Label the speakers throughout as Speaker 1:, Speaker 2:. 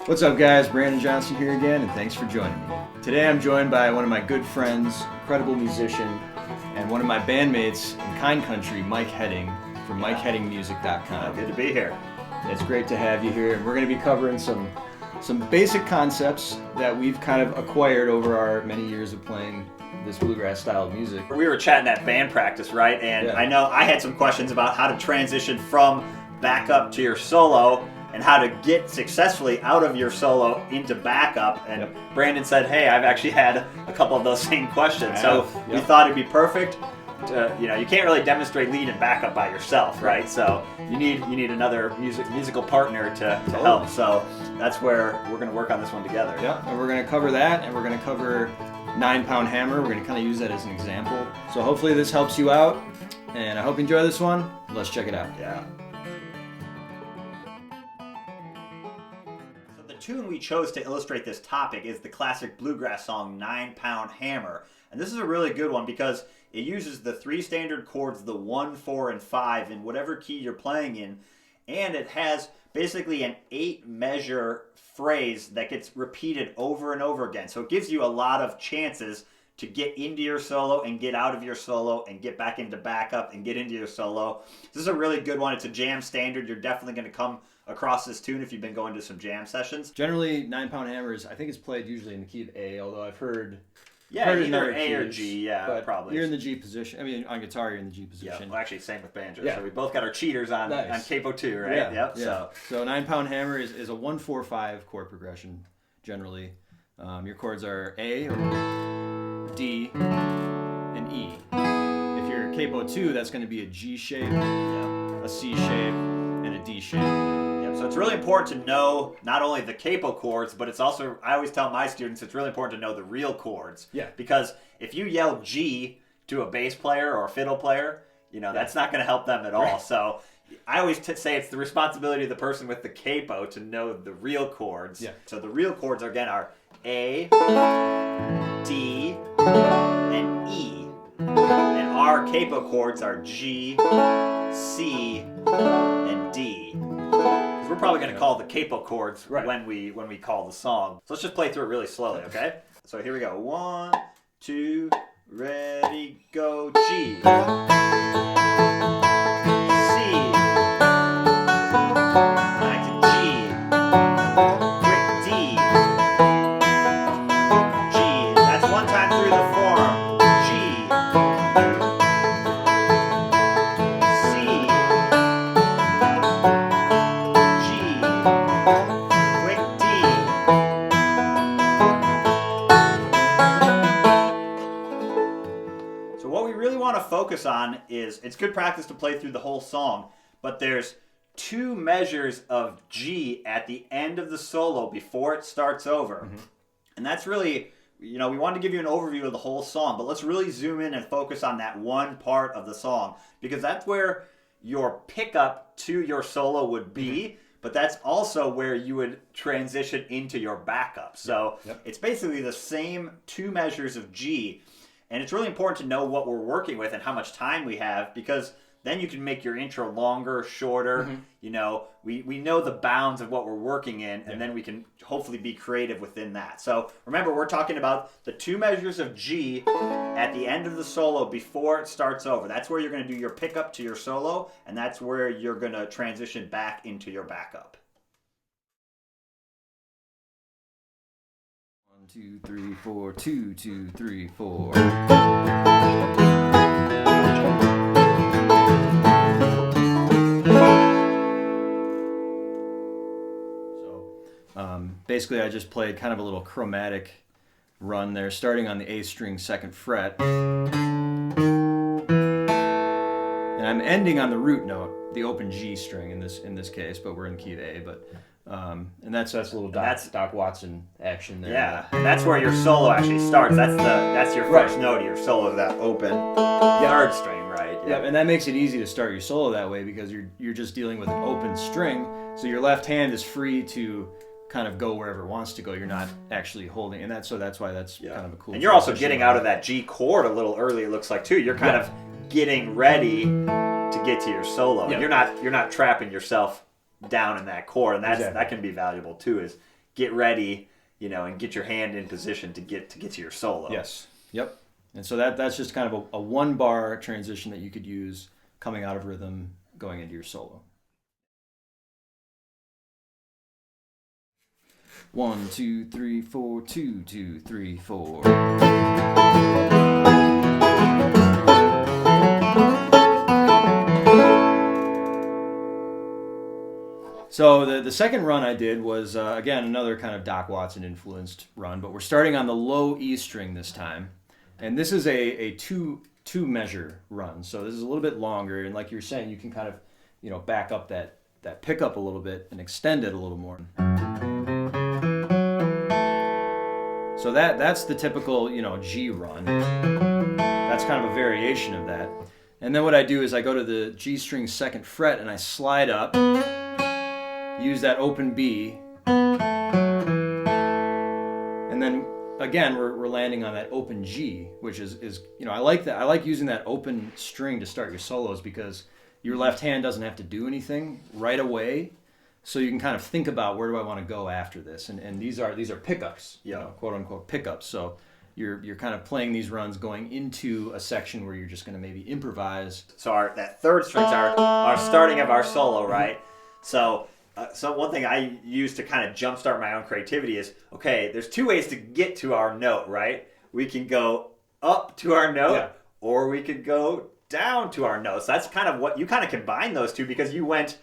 Speaker 1: What's up guys, Brandon Johnson here again, and thanks for joining me. Today I'm joined by one of my good friends, incredible musician, and one of my bandmates in Kind Country, Mike Hedding, from MikeHeddingMusic.com.
Speaker 2: Good to be here.
Speaker 1: It's great to have you here, and we're going to be covering some basic concepts that we've kind of acquired over our many years of playing this bluegrass style of music.
Speaker 2: We were chatting at band practice, right? And
Speaker 1: Yeah.
Speaker 2: I know I had some questions about how to transition from backup to your solo, and how to get successfully out of your solo into backup. And
Speaker 1: Yep.
Speaker 2: Brandon said, hey, I've actually had a couple of those same questions. So we
Speaker 1: Yep.
Speaker 2: thought it'd be perfect. You can't really demonstrate lead and backup by yourself, right? So you need another musical partner to help. So that's where we're going to work on this one together.
Speaker 1: Yeah, and we're going to cover that, and we're going to cover 9-pound hammer. We're going to kind of use that as an example. So hopefully this helps you out, and I hope you enjoy this one. Let's check it out.
Speaker 2: Yeah. The tune we chose to illustrate this topic is the classic bluegrass song 9-Pound Hammer. And this is a really good one because it uses the 3 standard chords, the 1, 4, and 5 in whatever key you're playing in. And it has basically an 8-measure phrase that gets repeated over and over again. So it gives you a lot of chances to get into your solo and get out of your solo and get back into backup and get into your solo. This is a really good one. It's a jam standard. You're definitely going to come across this tune if you've been going to some jam sessions.
Speaker 1: Generally, 9-pound hammers, I think it's played usually in the key of A, although I've heard
Speaker 2: Either
Speaker 1: in other
Speaker 2: A or
Speaker 1: keys,
Speaker 2: G,
Speaker 1: but
Speaker 2: probably.
Speaker 1: you're in the G position. I mean, on guitar, you're in the G
Speaker 2: Yeah,
Speaker 1: position.
Speaker 2: well, actually, same with banjo.
Speaker 1: Yeah.
Speaker 2: So we both got our cheaters on capo too, right?
Speaker 1: Yeah.
Speaker 2: Yep.
Speaker 1: Yeah. So 9-pound hammer is a 1-4-5 chord progression, generally. Your chords are A, D, and E. If you're capo 2, that's going to be a G shape, a C shape, and a D shape.
Speaker 2: So it's really important to know not only the capo chords, but it's also, I always tell my students, it's really important to know the real chords.
Speaker 1: Yeah.
Speaker 2: Because if you yell G to a bass player or a fiddle player, that's not going to help them at all.
Speaker 1: Right.
Speaker 2: So I always say it's the responsibility of the person with the capo to know the real chords.
Speaker 1: Yeah.
Speaker 2: So the real chords, again, are A, D, and E. And our capo chords are G, C, and D. We're probably going to call the capo chords when we call the song. So let's just play through it really slowly, okay? So here we go. 1, 2, ready, go. G, C, back to G, quick D, G. That's one time through the form. G, C, quick D. So what we really want to focus on is, it's good practice to play through the whole song, but there's 2 measures of G at the end of the solo before it starts over. Mm-hmm. And that's really, we wanted to give you an overview of the whole song, but let's really zoom in and focus on that one part of the song, because that's where your pickup to your solo would be, but that's also where you would transition into your backup. So it's basically the same 2 measures of G, and it's really important to know what we're working with and how much time we have, because then you can make your intro longer, shorter. Mm-hmm. We know the bounds of what we're working in, and then we can hopefully be creative within that. So remember, we're talking about the 2 measures of G at the end of the solo before it starts over. That's where you're going to do your pickup to your solo, and that's where you're going to transition back into your backup.
Speaker 1: 1, 2, 3, 4, 2, 2, 3, 4. Basically, I just played kind of a little chromatic run there, starting on the A string 2nd fret. And I'm ending on the root note, the open G string in this case, but we're in the key of A. But and that's a little Doc Watson action there.
Speaker 2: Yeah, and that's where your solo actually starts. That's your first note of your solo, that open 3rd string, right?
Speaker 1: Yeah, and that makes it easy to start your solo that way because you're just dealing with an open string, so your left hand is free to kind of go wherever it wants to go. You're not actually holding, and that's why that's kind of a cool.
Speaker 2: And you're also getting out of that G chord a little early. It looks like too. You're kind of getting ready to get to your solo. Yeah. You're not trapping yourself down in that chord, and that can be valuable too. Is get ready, and get your hand in position to get to your solo.
Speaker 1: Yes. Yep. And so that's just kind of a 1-bar transition that you could use coming out of rhythm, going into your solo. 1, 2, 3, 4, 2, 2, 3, 4. So the second run I did was, again, another kind of Doc Watson influenced run, but we're starting on the low E string this time. And this is a two measure run. So this is a little bit longer, and like you're saying, you can kind of, back up that pickup a little bit and extend it a little more. So that's the typical, G run. That's kind of a variation of that. And then what I do is I go to the G string 2nd fret and I slide up, use that open B, and then again we're landing on that open G, which is I like that. I like using that open string to start your solos because your left hand doesn't have to do anything right away. So you can kind of think about where do I want to go after this, and these are pickups, quote unquote pickups. So you're kind of playing these runs going into a section where you're just going to maybe improvise.
Speaker 2: So that 3rd string's our starting of our solo, right? So one thing I use to kind of jumpstart my own creativity is, okay, there's 2 ways to get to our note, right? We can go up to our note, or we could go down to our note. So that's kind of what you kind of combine those two, because you went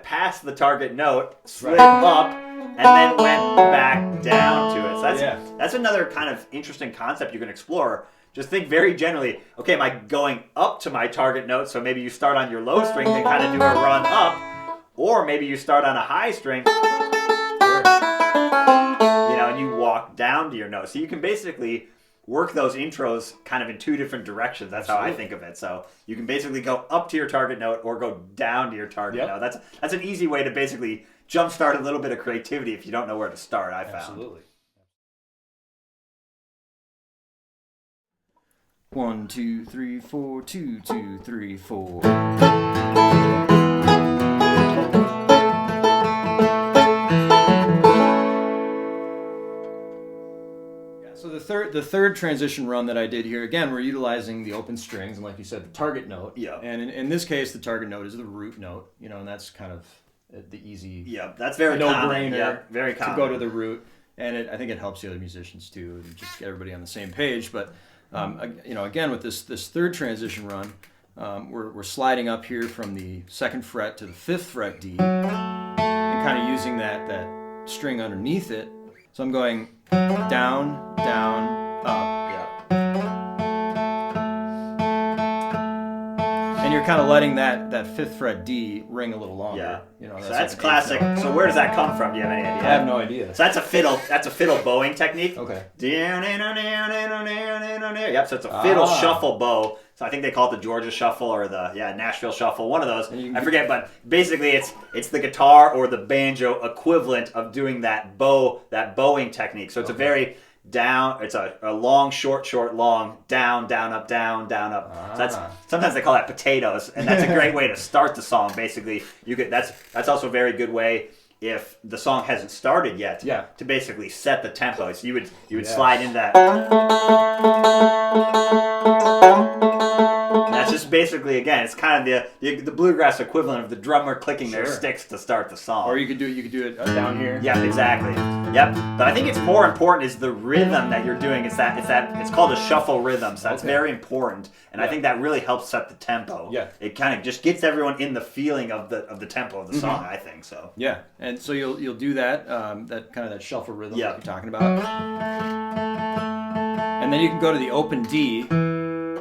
Speaker 2: past the target note, slid up, and then went back down to it. So that's another kind of interesting concept you can explore. Just think very generally, okay, am I going up to my target note? So maybe you start on your low string and kind of do a run up, or maybe you start on a high string, and you walk down to your note. So you can basically work those intros kind of in 2 different directions. That's how I think of it. So you can basically go up to your target note or go down to your target note. That's an easy way to basically jumpstart a little bit of creativity if you don't know where to start, I found.
Speaker 1: Absolutely. 1, 2, 3, 4, 2, 2, 3, 4. So the third transition run that I did here, again, we're utilizing the open strings, and like you said, the target note.
Speaker 2: Yeah.
Speaker 1: And in this case, the target note is the root note, and that's kind of the easy.
Speaker 2: Yeah, that's very
Speaker 1: no-brainer.
Speaker 2: Yeah, very common.
Speaker 1: To go to the root, and I think it helps the other musicians too, and just get everybody on the same page. But again, with this 3rd transition run, we're sliding up here from the 2nd fret to the 5th fret D, and kind of using that string underneath it. So I'm going down, down, up. And you're kind of letting that 5th fret D ring a little longer.
Speaker 2: So that's classic. So where does that come from? Do you have any idea?
Speaker 1: I have no idea.
Speaker 2: So that's a fiddle bowing technique.
Speaker 1: Okay.
Speaker 2: Yep, so it's a fiddle shuffle bow. So I think they call it the Georgia Shuffle or the Nashville Shuffle, one of those. I forget, but basically it's the guitar or the banjo equivalent of doing that bowing technique. So it's a very down, it's a long, short, long, down, up, down, up. So sometimes they call that potatoes, and that's a great way to start the song. Basically, that's also a very good way if the song hasn't started yet to basically set the tempo. So you would slide in that. That's just basically, again, it's kind of the bluegrass equivalent of the drummer clicking their sticks to start the song.
Speaker 1: Or you could do it down here.
Speaker 2: Yeah, exactly. Yep. But I think it's more important is the rhythm that you're doing. It's called a shuffle rhythm. So that's very important, and I think that really helps set the tempo.
Speaker 1: Yeah.
Speaker 2: It kind of just gets everyone in the feeling of the tempo of the song. I think so.
Speaker 1: Yeah, and so you'll do that that kind of that shuffle rhythm that you're talking about. And then you can go to the open D
Speaker 2: Yeah.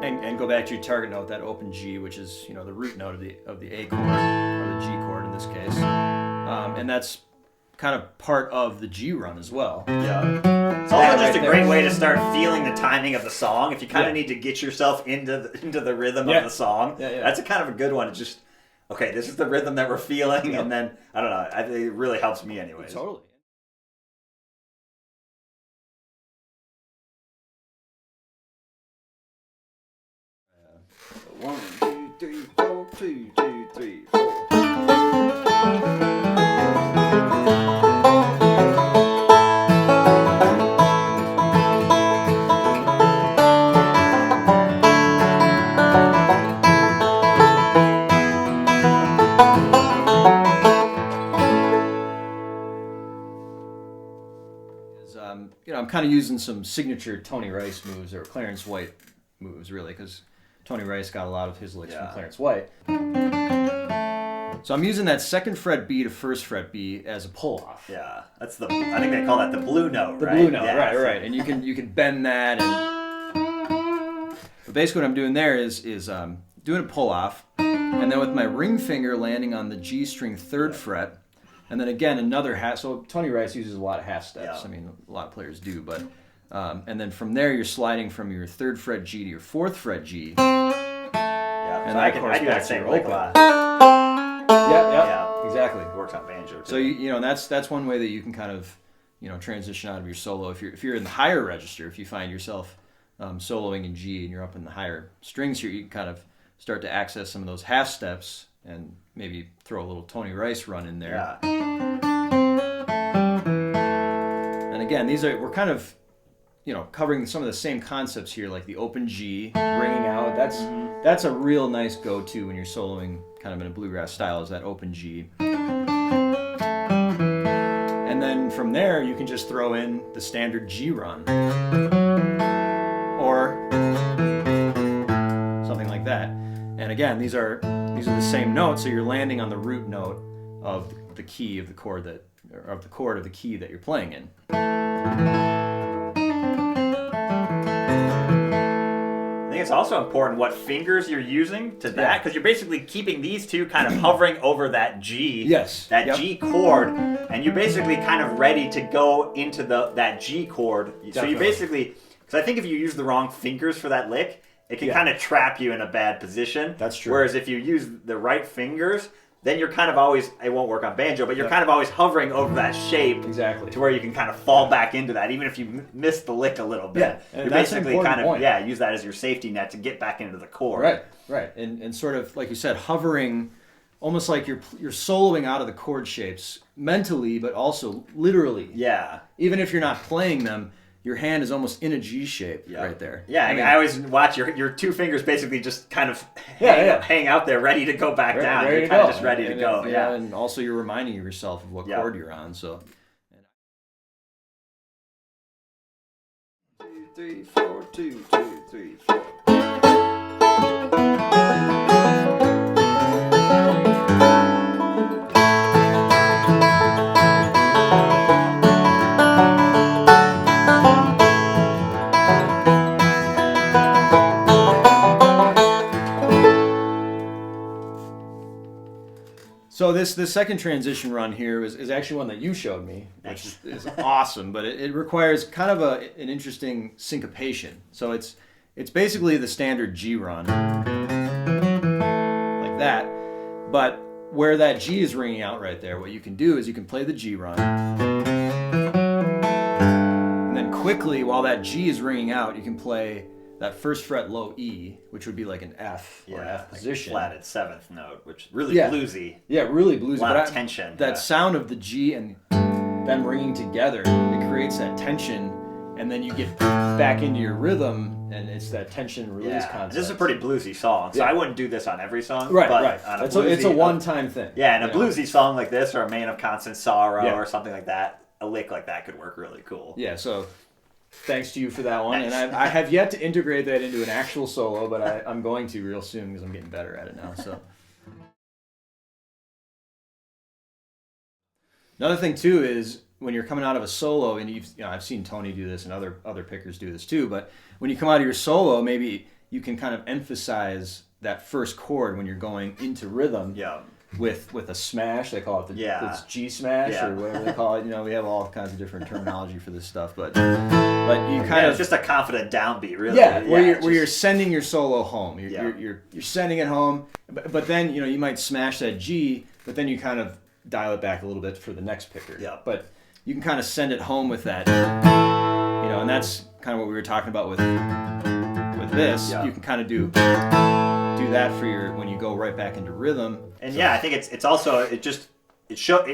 Speaker 1: and go back to your target note, that open G, which is, the root note of the A chord, or the G chord in this case. And that's kind of part of the G run as well.
Speaker 2: Yeah. It's also just
Speaker 1: right
Speaker 2: a great way to start feeling the timing of the song. If you kind of
Speaker 1: Yeah.
Speaker 2: need to get yourself into the rhythm
Speaker 1: Yeah.
Speaker 2: of the song,
Speaker 1: Yeah.
Speaker 2: that's a kind of a good one. It's just, okay, this is the rhythm that we're feeling,
Speaker 1: Yep.
Speaker 2: and then, I don't know, it really helps me anyways.
Speaker 1: Totally.
Speaker 2: One, two, three, four, 2, 2, 3, 4.
Speaker 1: I'm kind of using some signature Tony Rice moves, or Clarence White moves, really, because Tony Rice got a lot of his licks from Clarence White. So I'm using that second fret B to first fret B as a pull-off.
Speaker 2: Yeah, that's I think they call that the blue note,
Speaker 1: The
Speaker 2: right?
Speaker 1: blue note,
Speaker 2: Yeah,
Speaker 1: right. And you can bend that, but basically what I'm doing there is doing a pull-off, and then with my ring finger landing on the G string 3rd fret, and then again another half. So Tony Rice uses a lot of half steps.
Speaker 2: Yeah.
Speaker 1: I mean, a lot of players do, but and then from there you're sliding from your 3rd fret G to your 4th fret G.
Speaker 2: Yeah,
Speaker 1: And
Speaker 2: so
Speaker 1: I
Speaker 2: I do
Speaker 1: back
Speaker 2: that
Speaker 1: to
Speaker 2: same
Speaker 1: your
Speaker 2: lick a
Speaker 1: open.
Speaker 2: lot.
Speaker 1: Yeah, exactly.
Speaker 2: It works on banjo too.
Speaker 1: So that's one way that you can kind of transition out of your solo. If you're in the higher register, if you find yourself soloing in G and you're up in the higher strings here, you can kind of start to access some of those half steps and maybe throw a little Tony Rice run in there.
Speaker 2: Yeah.
Speaker 1: And again, we're kind of covering some of the same concepts here, like the open G, ringing out. That's a real nice go-to when you're soloing kind of in a bluegrass style, is that open G. And then from there, you can just throw in the standard G run, or something like that. And again, these are the same notes, so you're landing on the root note of the key of the chord of the key that you're playing in.
Speaker 2: I think it's also important what fingers you're using to that, because you're basically keeping these two kind of hovering over that G,
Speaker 1: Yes.
Speaker 2: that
Speaker 1: Yep.
Speaker 2: G chord, and you're basically kind of ready to go into that G chord. So you
Speaker 1: Definitely.
Speaker 2: basically, because I think if you use the wrong fingers for that lick, it can kind of trap you in a bad position.
Speaker 1: That's true.
Speaker 2: Whereas if you use the right fingers, then you're kind of always, it won't work on banjo, but you're kind of always hovering over that shape.
Speaker 1: Exactly.
Speaker 2: To where you can kind of fall back into that, even if you miss the lick a little bit.
Speaker 1: Yeah, and
Speaker 2: you
Speaker 1: that's an
Speaker 2: basically
Speaker 1: important
Speaker 2: kind of
Speaker 1: point.
Speaker 2: use that as your safety net to get back into the chord.
Speaker 1: Right. And sort of, like you said, hovering, almost like you're soloing out of the chord shapes mentally, but also literally.
Speaker 2: Yeah.
Speaker 1: Even if you're not playing them, your hand is almost in a G shape right there.
Speaker 2: Yeah, I always watch your two fingers basically just kind of hang out there, ready to go back down. You're kind of just ready to go.
Speaker 1: And also you're reminding yourself of what chord you're on. So.
Speaker 2: 2, 3, 4, 2, 2, 3, 4.
Speaker 1: So this second transition run here is actually one that you showed me, which is awesome, but it requires kind of an interesting syncopation. So it's basically the standard G run, like that, but where that G is ringing out right there, what you can do is you can play the G run, and then quickly, while that G is ringing out, you can play that first fret low E, which would be like an F or an F position.
Speaker 2: Flatted 7th note, which really bluesy.
Speaker 1: Yeah, really bluesy.
Speaker 2: A lot of tension.
Speaker 1: That sound of the G and them ringing together, it creates that tension, and then you get back into your rhythm, and it's that tension release concept.
Speaker 2: This is a pretty bluesy song, so I wouldn't do this on every song.
Speaker 1: Right.
Speaker 2: On
Speaker 1: It's a one-time thing.
Speaker 2: Yeah, and a bluesy song like this, or a Man of Constant Sorrow, or something like that, a lick like that could work really cool.
Speaker 1: Yeah, so thanks to you for that one.
Speaker 2: Nice.
Speaker 1: And I have yet to integrate that into an actual solo, but I'm going to real soon because I'm getting better at it now. So another thing too is when you're coming out of a solo, and I've seen Tony do this and other pickers do this too, but when you come out of your solo, maybe you can kind of emphasize that first chord when you're going into rhythm.
Speaker 2: Yeah.
Speaker 1: With a smash, they call it it's G smash or whatever they call it. We have all kinds of different terminology for this stuff, but you kind of
Speaker 2: it's just a confident downbeat, really.
Speaker 1: Yeah, where you're sending your solo home. You're sending it home, but then you might smash that G, but then you kind of dial it back a little bit for the next picker.
Speaker 2: Yeah.
Speaker 1: But you can kind of send it home with that, and that's kind of what we were talking about with this.
Speaker 2: Yeah.
Speaker 1: You can kind of do that for when you go right back into rhythm.
Speaker 2: And I think it's also it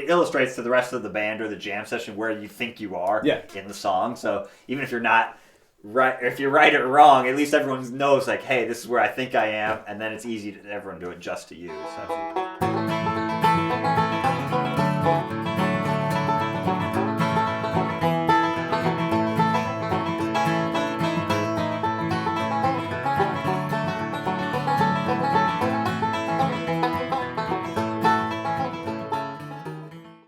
Speaker 2: illustrates to the rest of the band or the jam session where you think you are in the song. So even if you're not right, if you're right or wrong, at least everyone knows like, hey, this is where I think I am, and then it's easy to everyone to adjust to you. So.